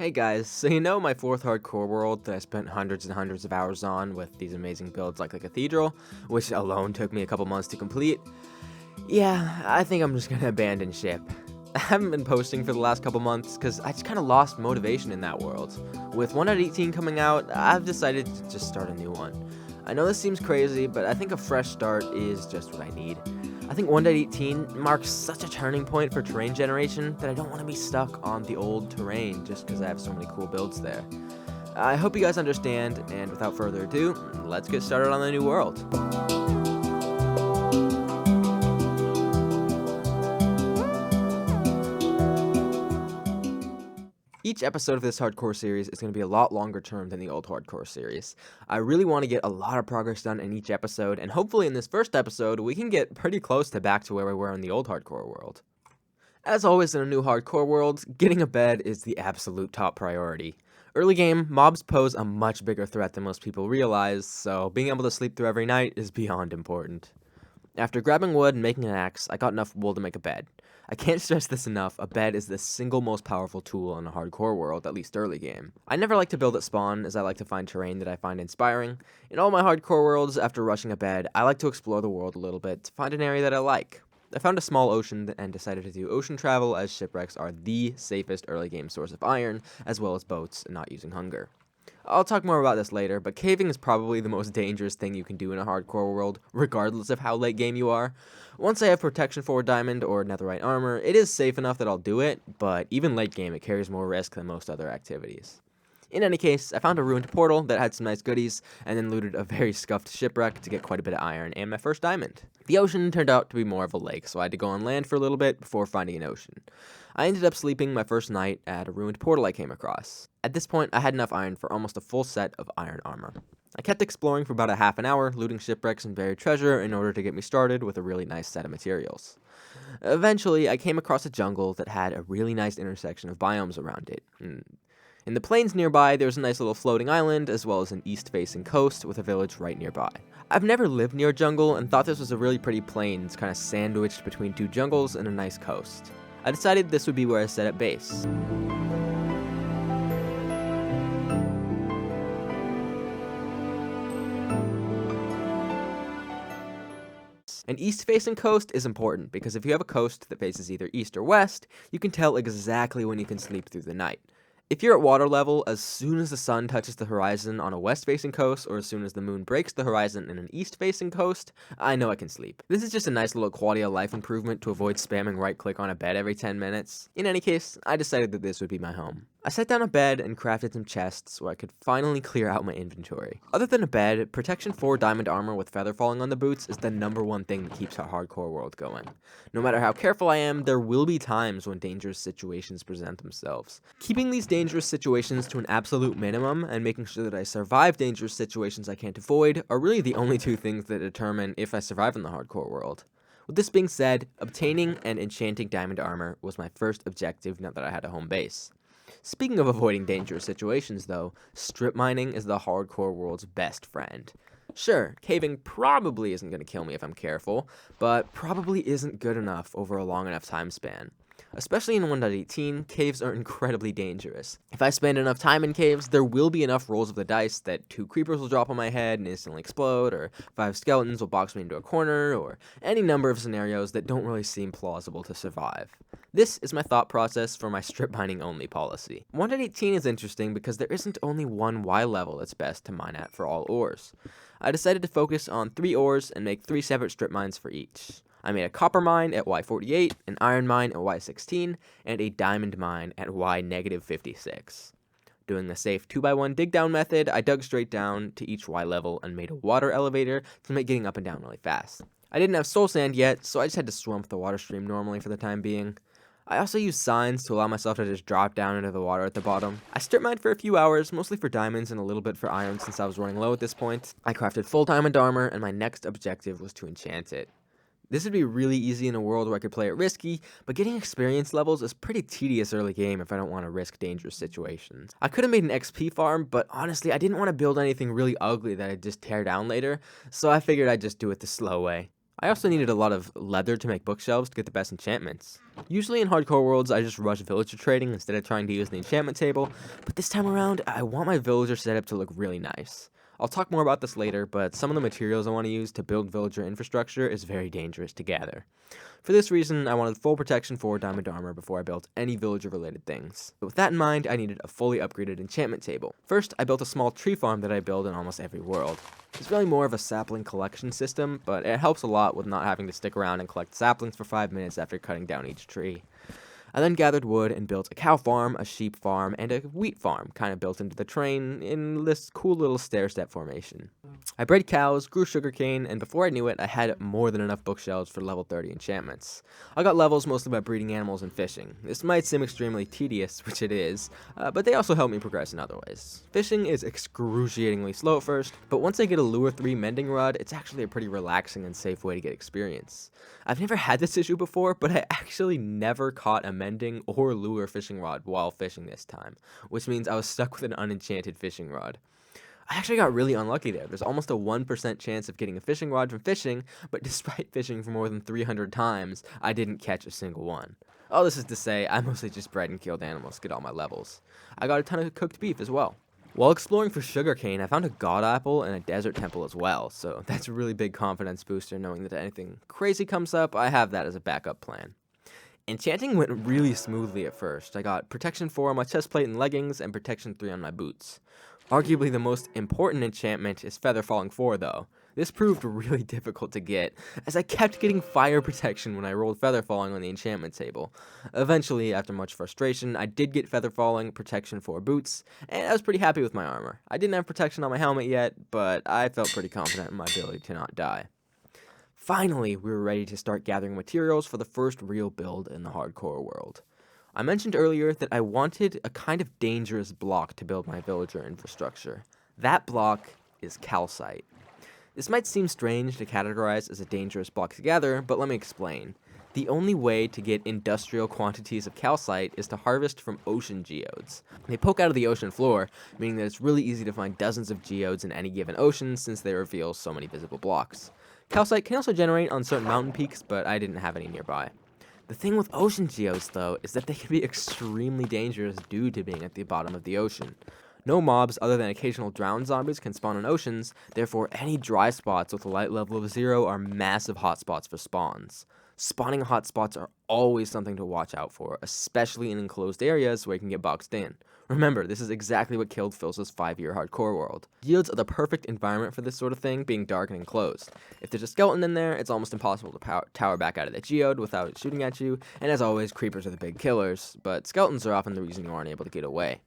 Hey guys, so you know my fourth hardcore world that I spent hundreds and hundreds of hours on with these amazing builds like the cathedral, which alone took me a couple months to complete? Yeah, I think I'm just gonna abandon ship. I haven't been posting for the last couple months because I just kind of lost motivation in that world. With 1.18 coming out, I've decided to just start a new one. I know this seems crazy, but I think a fresh start is just what I need. I think 1.18 marks such a turning point for terrain generation that I don't want to be stuck on the old terrain just because I have so many cool builds there. I hope you guys understand, and without further ado, let's get started on the new world. Each episode of this hardcore series is going to be a lot longer term than the old hardcore series. I really want to get a lot of progress done in each episode, and hopefully in this first episode we can get pretty close to back to where we were in the old hardcore world. As always in a new hardcore world, getting a bed is the absolute top priority. Early game, mobs pose a much bigger threat than most people realize, so being able to sleep through every night is beyond important. After grabbing wood and making an axe, I got enough wool to make a bed. I can't stress this enough, a bed is the single most powerful tool in a hardcore world, at least early game. I never like to build at spawn, as I like to find terrain that I find inspiring. In all my hardcore worlds, after rushing a bed, I like to explore the world a little bit to find an area that I like. I found a small ocean and decided to do ocean travel, as shipwrecks are the safest early game source of iron, as well as boats and not using hunger. I'll talk more about this later, but caving is probably the most dangerous thing you can do in a hardcore world, regardless of how late game you are. Once I have protection for a diamond or netherite armor, it is safe enough that I'll do it, but even late game it carries more risk than most other activities. In any case, I found a ruined portal that had some nice goodies, and then looted a very scuffed shipwreck to get quite a bit of iron and my first diamond. The ocean turned out to be more of a lake, so I had to go on land for a little bit before finding an ocean. I ended up sleeping my first night at a ruined portal I came across. At this point, I had enough iron for almost a full set of iron armor. I kept exploring for about a half an hour, looting shipwrecks and buried treasure in order to get me started with a really nice set of materials. Eventually, I came across a jungle that had a really nice intersection of biomes around it. In the plains nearby, there was a nice little floating island, as well as an east-facing coast with a village right nearby. I've never lived near a jungle and thought this was a really pretty plains, kind of sandwiched between two jungles and a nice coast. I decided this would be where I set up base. An east-facing coast is important because if you have a coast that faces either east or west, you can tell exactly when you can sleep through the night. If you're at water level, as soon as the sun touches the horizon on a west-facing coast, or as soon as the moon breaks the horizon in an east-facing coast, I know I can sleep. This is just a nice little quality of life improvement to avoid spamming right-click on a bed every 10 minutes. In any case, I decided that this would be my home. I set down a bed and crafted some chests where I could finally clear out my inventory. Other than a bed, protection 4 diamond armor with feather falling on the boots is the #1 thing that keeps our hardcore world going. No matter how careful I am, there will be times when dangerous situations present themselves. Keeping these dangerous situations to an absolute minimum and making sure that I survive dangerous situations I can't avoid are really the only two things that determine if I survive in the hardcore world. With this being said, obtaining and enchanting diamond armor was my first objective now that I had a home base. Speaking of avoiding dangerous situations though, strip mining is the hardcore world's best friend. Sure, caving probably isn't going to kill me if I'm careful, but probably isn't good enough over a long enough time span. Especially in 1.18, caves are incredibly dangerous. If I spend enough time in caves, there will be enough rolls of the dice that 2 creepers will drop on my head and instantly explode, or 5 skeletons will box me into a corner, or any number of scenarios that don't really seem plausible to survive. This is my thought process for my strip mining only policy. 1.18 is interesting because there isn't only one Y level that's best to mine at for all ores. I decided to focus on 3 ores and make 3 separate strip mines for each. I made a copper mine at Y48, an iron mine at Y16, and a diamond mine at Y-56. Doing the safe 2x1 dig down method, I dug straight down to each Y level and made a water elevator to make getting up and down really fast. I didn't have soul sand yet, so I just had to swim with the water stream normally for the time being. I also used signs to allow myself to just drop down into the water at the bottom. I strip mined for a few hours, mostly for diamonds and a little bit for iron since I was running low at this point. I crafted full diamond armor, and my next objective was to enchant it. This would be really easy in a world where I could play it risky, but getting experience levels is pretty tedious early game if I don't want to risk dangerous situations. I could have made an XP farm, but honestly I didn't want to build anything really ugly that I'd just tear down later, so I figured I'd just do it the slow way. I also needed a lot of leather to make bookshelves to get the best enchantments. Usually in hardcore worlds, I just rush villager trading instead of trying to use the enchantment table, but this time around, I want my villager setup to look really nice. I'll talk more about this later, but some of the materials I want to use to build villager infrastructure is very dangerous to gather. For this reason, I wanted full protection for diamond armor before I built any villager-related things. But with that in mind, I needed a fully upgraded enchantment table. First, I built a small tree farm that I build in almost every world. It's really more of a sapling collection system, but it helps a lot with not having to stick around and collect saplings for 5 minutes after cutting down each tree. I then gathered wood and built a cow farm, a sheep farm, and a wheat farm, kind of built into the terrain in this cool little stair-step formation. I bred cows, grew sugarcane, and before I knew it, I had more than enough bookshelves for level 30 enchantments. I got levels mostly by breeding animals and fishing. This might seem extremely tedious, which it is, but they also help me progress in other ways. Fishing is excruciatingly slow at first, but once I get a Lure 3 mending rod, it's actually a pretty relaxing and safe way to get experience. I've never had this issue before, but I actually never caught a mending or lure fishing rod while fishing this time, which means I was stuck with an unenchanted fishing rod. I actually got really unlucky there. There's almost a 1% chance of getting a fishing rod from fishing, but despite fishing for more than 300 times, I didn't catch a single one. All this is to say, I mostly just bred and killed animals to get all my levels. I got a ton of cooked beef as well. While exploring for sugarcane, I found a god apple and a desert temple as well, so that's a really big confidence booster knowing that anything crazy comes up, I have that as a backup plan. Enchanting went really smoothly at first. I got protection 4 on my chestplate and leggings, and protection 3 on my boots. Arguably the most important enchantment is Feather Falling 4 though. This proved really difficult to get, as I kept getting fire protection when I rolled Feather Falling on the enchantment table. Eventually, after much frustration, I did get Feather Falling, protection 4 boots, and I was pretty happy with my armor. I didn't have protection on my helmet yet, but I felt pretty confident in my ability to not die. Finally, we were ready to start gathering materials for the first real build in the hardcore world. I mentioned earlier that I wanted a kind of dangerous block to build my villager infrastructure. That block is calcite. This might seem strange to categorize as a dangerous block to gather, but let me explain. The only way to get industrial quantities of calcite is to harvest from ocean geodes. They poke out of the ocean floor, meaning that it's really easy to find dozens of geodes in any given ocean since they reveal so many visible blocks. Calcite can also generate on certain mountain peaks, but I didn't have any nearby. The thing with ocean geodes, though, is that they can be extremely dangerous due to being at the bottom of the ocean. No mobs other than occasional drowned zombies can spawn in oceans, therefore any dry spots with a light level of 0 are massive hotspots for spawns. Spawning hotspots are always something to watch out for, especially in enclosed areas where you can get boxed in. Remember, this is exactly what killed Phil's 5-year hardcore world. Geodes are the perfect environment for this sort of thing, being dark and enclosed. If there's a skeleton in there, it's almost impossible to tower back out of that geode without it shooting at you, and as always, creepers are the big killers, but skeletons are often the reason you aren't able to get away.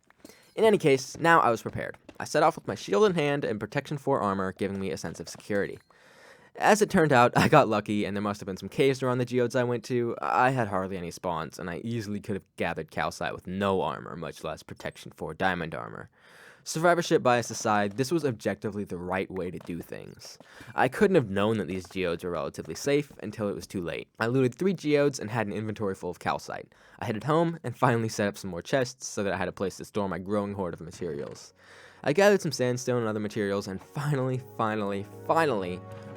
In any case, now I was prepared. I set off with my shield in hand and protection 4 armor, giving me a sense of security. As it turned out, I got lucky, and there must have been some caves around the geodes I went to. I had hardly any spawns, and I easily could have gathered calcite with no armor, much less protection 4 diamond armor. Survivorship bias aside, this was objectively the right way to do things. I couldn't have known that these geodes were relatively safe until it was too late. I looted 3 geodes and had an inventory full of calcite. I headed home and finally set up some more chests so that I had a place to store my growing hoard of materials. I gathered some sandstone and other materials, and finally,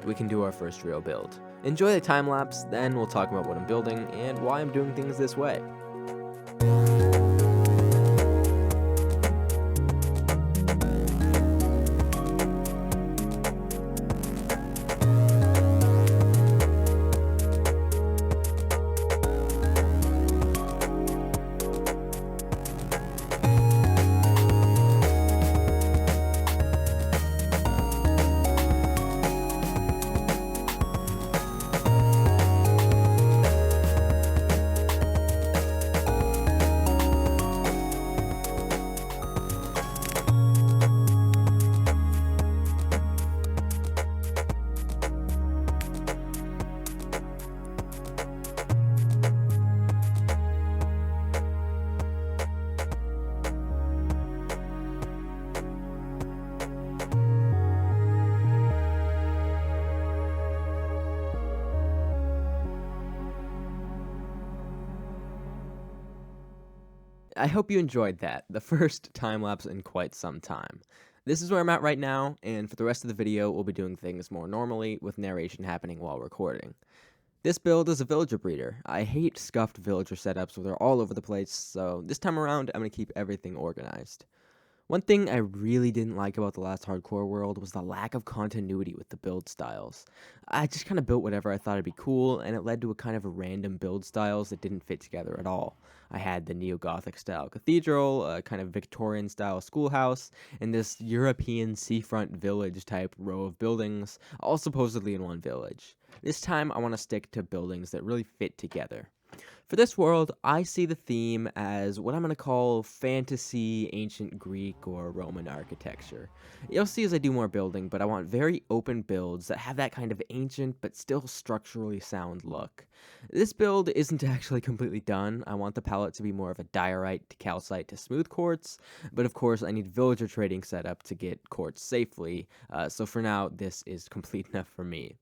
we can do our first real build. Enjoy the time lapse, then we'll talk about what I'm building and why I'm doing things this way. I hope you enjoyed that, the first time-lapse in quite some time. This is where I'm at right now, and for the rest of the video, we'll be doing things more normally, with narration happening while recording. This build is a villager breeder. I hate scuffed villager setups where they're all over the place, so this time around, I'm going to keep everything organized. One thing I really didn't like about the last hardcore world was the lack of continuity with the build styles. I just kind of built whatever I thought would be cool, and it led to a kind of random build styles that didn't fit together at all. I had the neo-Gothic style cathedral, a kind of Victorian style schoolhouse, and this European seafront village type row of buildings, all supposedly in one village. This time I want to stick to buildings that really fit together. For this world, I see the theme as what I'm going to call fantasy, ancient Greek, or Roman architecture. You'll see as I do more building, but I want very open builds that have that kind of ancient but still structurally sound look. This build isn't actually completely done. I want the palette to be more of a diorite to calcite to smooth quartz, but of course I need villager trading set up to get quartz safely, so for now this is complete enough for me.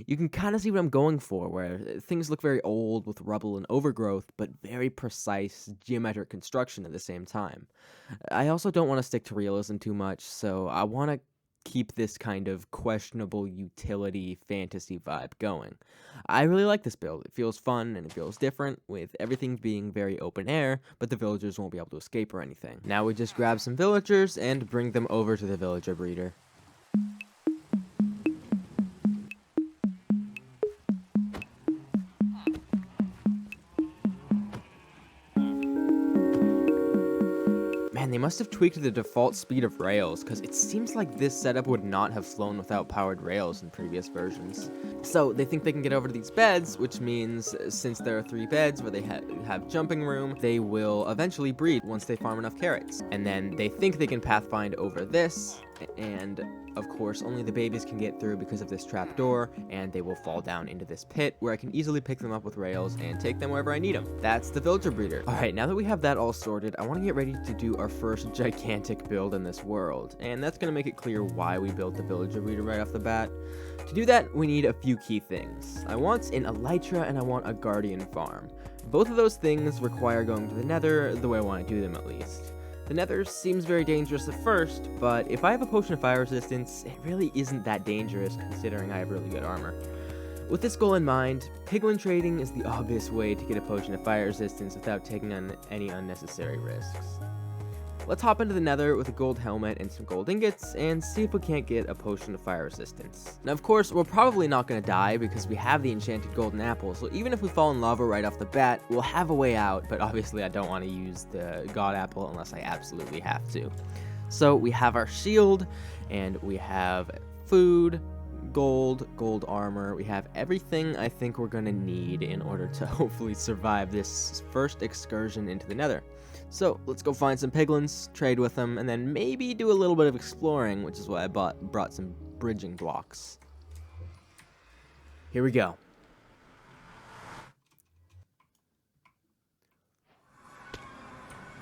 You can kind of see what I'm going for, where things look very old with rubble and overgrowth, but very precise geometric construction at the same time. I also don't want to stick to realism too much, so I want to keep this kind of questionable utility fantasy vibe going. I really like this build. It feels fun and it feels different, with everything being very open air, but the villagers won't be able to escape or anything. Now we just grab some villagers and bring them over to the villager breeder. Man, they must have tweaked the default speed of rails, because it seems like this setup would not have flown without powered rails in previous versions. So they think they can get over to these beds, which means since there are 3 beds where they have jumping room, they will eventually breed once they farm enough carrots. And then they think they can pathfind over this, and of course only the babies can get through because of this trap door, and they will fall down into this pit where I can easily pick them up with rails and take them wherever I need them. That's the villager breeder. Alright, now that we have that all sorted, I want to get ready to do our first gigantic build in this world, and that's going to make it clear why we built the villager breeder right off the bat. To do that, we need a few key things. I want an elytra and I want a guardian farm. Both of those things require going to the nether the way I want to do them at least. The nether seems very dangerous at first, but if I have a potion of fire resistance, it really isn't that dangerous considering I have really good armor. With this goal in mind, piglin trading is the obvious way to get a potion of fire resistance without taking on any unnecessary risks. Let's hop into the nether with a gold helmet and some gold ingots and see if we can't get a potion of fire resistance. Now of course, we're probably not going to die because we have the enchanted golden apple, so even if we fall in lava right off the bat, we'll have a way out, but obviously I don't want to use the god apple unless I absolutely have to. So we have our shield, and we have food, gold armor. We have everything I think we're going to need in order to hopefully survive this first excursion into the nether. So let's go find some piglins, trade with them, and then maybe do a little bit of exploring, which is why I brought some bridging blocks. Here we go.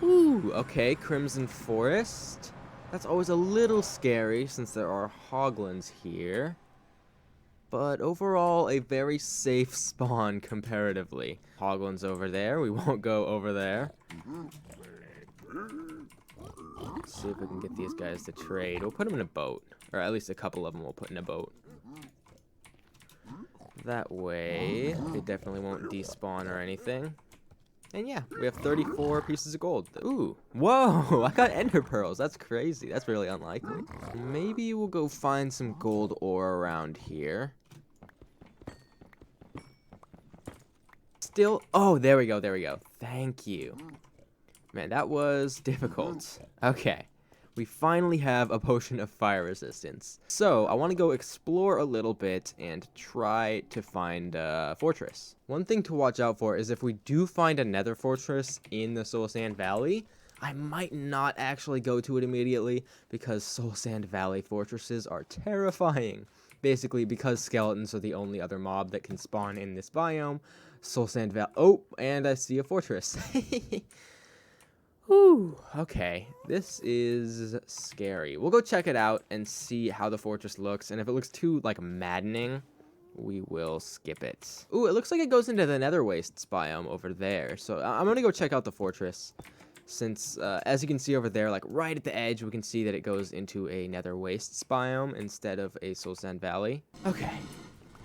Ooh, okay, Crimson Forest. That's always a little scary since there are hoglins here. But overall, a very safe spawn comparatively. Hoglins over there. We won't go over there. Let's see if we can get these guys to trade. We'll put them in a boat. Or at least a couple of them we'll put in a boat. That way, they definitely won't despawn or anything. And yeah, we have 34 pieces of gold. Ooh, whoa, I got ender pearls. That's crazy. That's really unlikely. Maybe we'll go find some gold ore around here. Still, oh, there we go. Thank you. Man, that was difficult. Okay, we finally have a potion of fire resistance. So, I want to go explore a little bit and try to find a fortress. One thing to watch out for is if we do find a nether fortress in the Soul Sand Valley, I might not actually go to it immediately because Soul Sand Valley fortresses are terrifying. Basically, because skeletons are the only other mob that can spawn in this biome, Soul Sand Valley. Oh, and I see a fortress. Whew, okay, this is scary. We'll go check it out and see how the fortress looks, and if it looks too, maddening, we will skip it. Ooh, it looks like it goes into the nether wastes biome over there, so I'm gonna go check out the fortress. since, as you can see over there, like right at the edge, we can see that it goes into a nether wastes biome instead of a soul sand valley. Okay,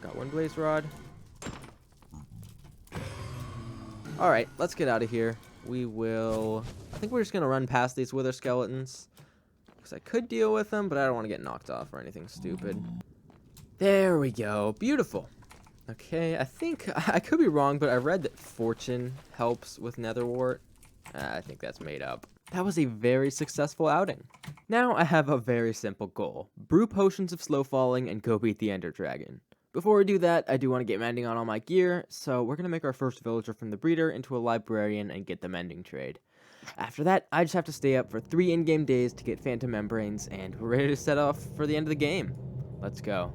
got one blaze rod. Alright, let's get out of here. I think we're just gonna run past these wither skeletons, because I could deal with them, but I don't want to get knocked off or anything stupid. There we go, beautiful. Okay, I think, I could be wrong, but I read that fortune helps with nether wart. I think that's made up. That was a very successful outing. Now I have a very simple goal. Brew potions of slow falling and go beat the ender dragon. Before we do that, I do want to get mending on all my gear, so we're going to make our first villager from the breeder into a librarian and get the mending trade. After that, I just have to stay up for 3 in-game days to get phantom membranes, and we're ready to set off for the end of the game. Let's go.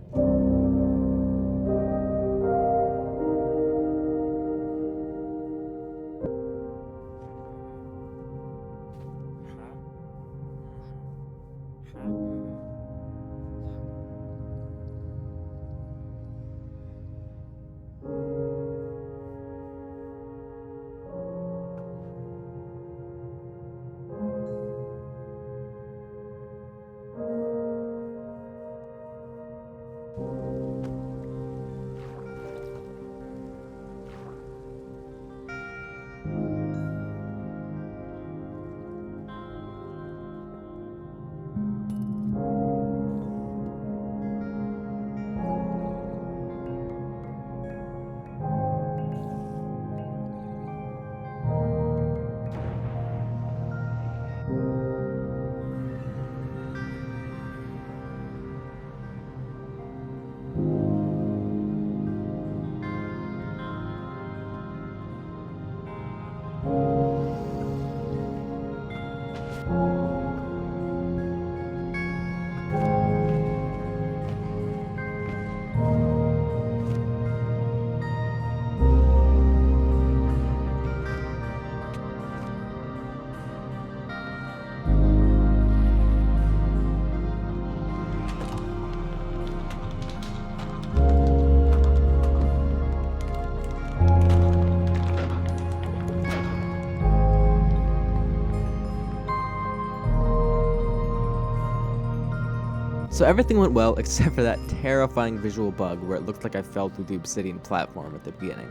So everything went well except for that terrifying visual bug where it looked like I fell through the obsidian platform at the beginning.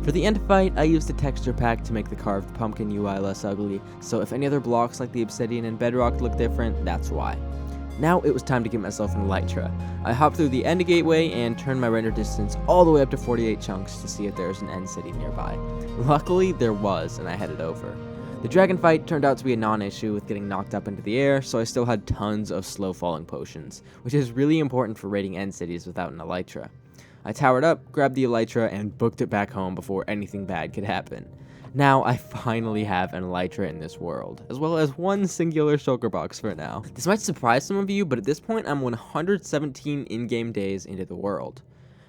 For the end fight, I used a texture pack to make the carved pumpkin UI less ugly, so if any other blocks like the obsidian and bedrock look different, that's why. Now it was time to get myself an elytra. I hopped through the end gateway and turned my render distance all the way up to 48 chunks to see if there was an end city nearby. Luckily there was, and I headed over. The dragon fight turned out to be a non-issue with getting knocked up into the air, so I still had tons of slow falling potions, which is really important for raiding end cities without an elytra. I towered up, grabbed the elytra, and booked it back home before anything bad could happen. Now I finally have an elytra in this world, as well as one singular shulker box for now. This might surprise some of you, but at this point I'm 117 in-game days into the world.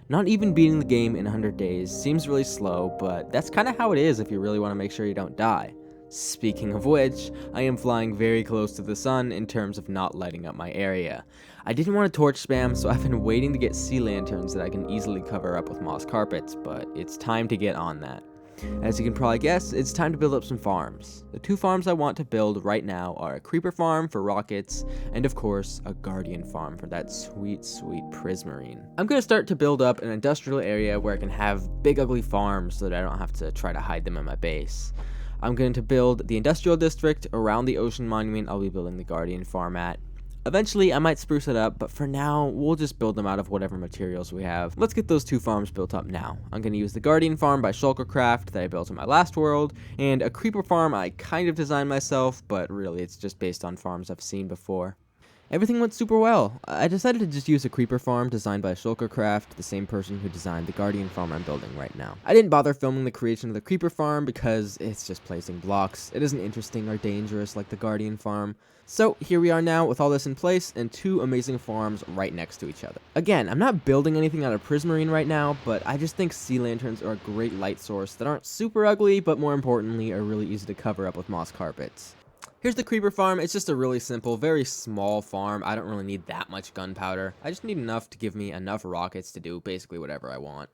Not even beating the game in 100 days seems really slow, but that's kinda how it is if you really want to make sure you don't die. Speaking of which, I am flying very close to the sun in terms of not lighting up my area. I didn't want to torch spam, so I've been waiting to get sea lanterns that I can easily cover up with moss carpets, but it's time to get on that. As you can probably guess, it's time to build up some farms. The 2 farms I want to build right now are a creeper farm for rockets, and of course, a guardian farm for that sweet, sweet prismarine. I'm going to start to build up an industrial area where I can have big ugly farms so that I don't have to try to hide them in my base. I'm going to build the industrial district around the ocean monument I'll be building the guardian farm at. Eventually, I might spruce it up, but for now, we'll just build them out of whatever materials we have. Let's get those 2 farms built up now. I'm going to use the guardian farm by Shulkercraft that I built in my last world, and a creeper farm I kind of designed myself, but really it's just based on farms I've seen before. Everything went super well. I decided to just use a creeper farm designed by Shulkercraft, the same person who designed the guardian farm I'm building right now. I didn't bother filming the creation of the creeper farm because it's just placing blocks. It isn't interesting or dangerous like the guardian farm. So here we are now with all this in place and 2 amazing farms right next to each other. Again, I'm not building anything out of prismarine right now, but I just think sea lanterns are a great light source that aren't super ugly, but more importantly are really easy to cover up with moss carpets. Here's the creeper farm. It's just a really simple, very small farm. I don't really need that much gunpowder. I just need enough to give me enough rockets to do basically whatever I want.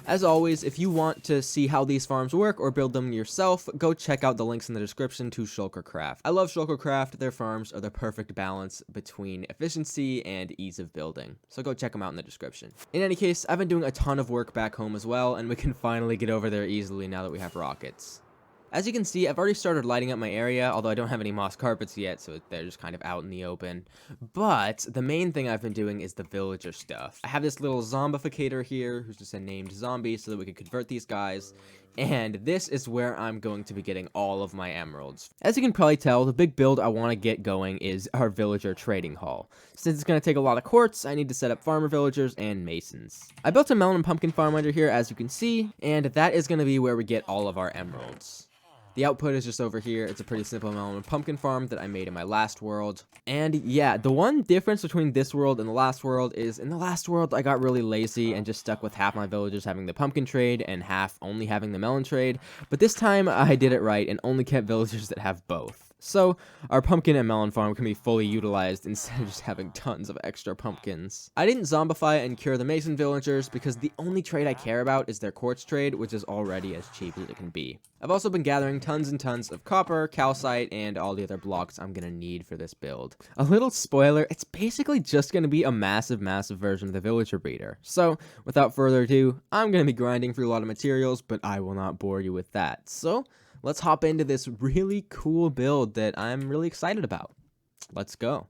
As always, if you want to see how these farms work or build them yourself, go check out the links in the description to Shulkercraft. I love Shulkercraft. Their farms are the perfect balance between efficiency and ease of building, so go check them out in the description. In any case, I've been doing a ton of work back home as well, and we can finally get over there easily now that we have rockets. As you can see, I've already started lighting up my area, although I don't have any moss carpets yet, so they're just kind of out in the open. But the main thing I've been doing is the villager stuff. I have this little zombificator here, who's just a named zombie, so that we can convert these guys. And this is where I'm going to be getting all of my emeralds. As you can probably tell, the big build I want to get going is our villager trading hall. Since it's going to take a lot of quartz, I need to set up farmer villagers and masons. I built a melon and pumpkin farm under here, as you can see, and that is going to be where we get all of our emeralds. The output is just over here. It's a pretty simple melon and pumpkin farm that I made in my last world. And yeah, the one difference between this world and the last world is in the last world, I got really lazy and just stuck with half my villagers having the pumpkin trade and half only having the melon trade. But this time I did it right and only kept villagers that have both. So, our pumpkin and melon farm can be fully utilized instead of just having tons of extra pumpkins. I didn't zombify and cure the mason villagers because the only trade I care about is their quartz trade, which is already as cheap as it can be. I've also been gathering tons and tons of copper, calcite, and all the other blocks I'm gonna need for this build. A little spoiler, it's basically just gonna be a massive version of the villager breeder. So, without further ado, I'm gonna be grinding through a lot of materials, but I will not bore you with that. So, let's hop into this really cool build that I'm really excited about. Let's go.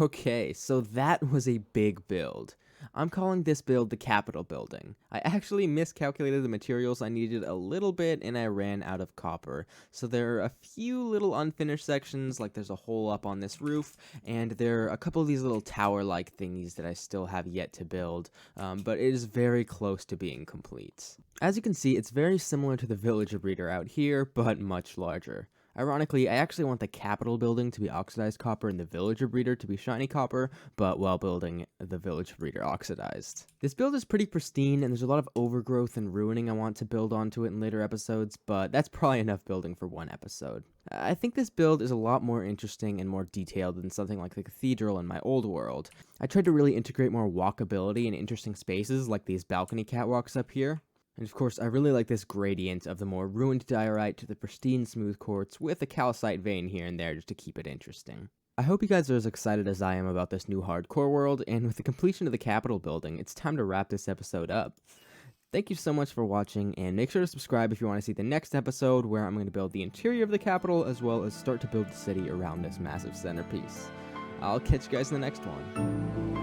Okay, so that was a big build. I'm calling this build the Capitol building. I actually miscalculated the materials I needed a little bit and I ran out of copper. So there are a few little unfinished sections, like there's a hole up on this roof, and there are a couple of these little tower-like thingies that I still have yet to build, but it is very close to being complete. As you can see, it's very similar to the villager breeder out here, but much larger. Ironically, I actually want the Capitol building to be oxidized copper and the villager breeder to be shiny copper, but while building the villager breeder oxidized. This build is pretty pristine, and there's a lot of overgrowth and ruining I want to build onto it in later episodes, but that's probably enough building for one episode. I think this build is a lot more interesting and more detailed than something like the cathedral in my old world. I tried to really integrate more walkability and interesting spaces like these balcony catwalks up here. And of course, I really like this gradient of the more ruined diorite to the pristine smooth quartz with a calcite vein here and there just to keep it interesting. I hope you guys are as excited as I am about this new hardcore world, and with the completion of the Capitol building, it's time to wrap this episode up. Thank you so much for watching, and make sure to subscribe if you want to see the next episode where I'm going to build the interior of the Capitol as well as start to build the city around this massive centerpiece. I'll catch you guys in the next one.